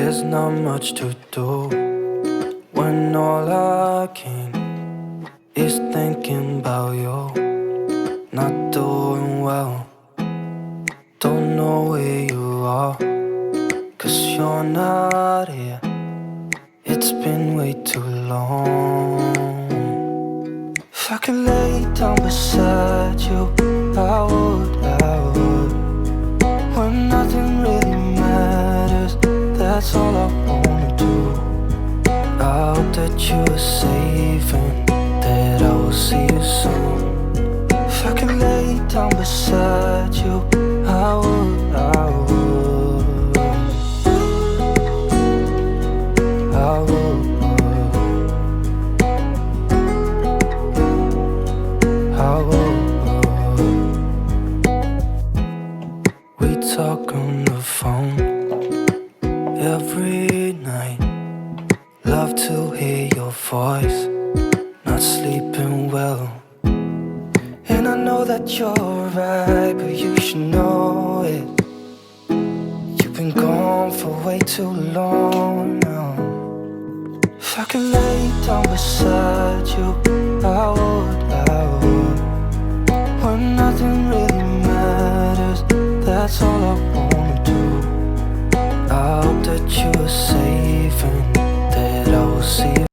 There's not much to do when all I can is thinking about you. Not doing well, don't know where you are, 'cause you're not here. It's been way too long. If I could lay down beside you, I would. When nothing really matters, that's all I wanna do. I hope that you are safe and that I will see you soon. If I could lay down beside you, I would. I would. I would. We talk on the phone every night. Love to hear your voice. Not sleeping well, and I know that you're right, but you should know it. You've been gone for way too long now. If I could lay down beside you, I would. When nothing really matters, that's all I wanna do. I hope that you are safe and that I will see you.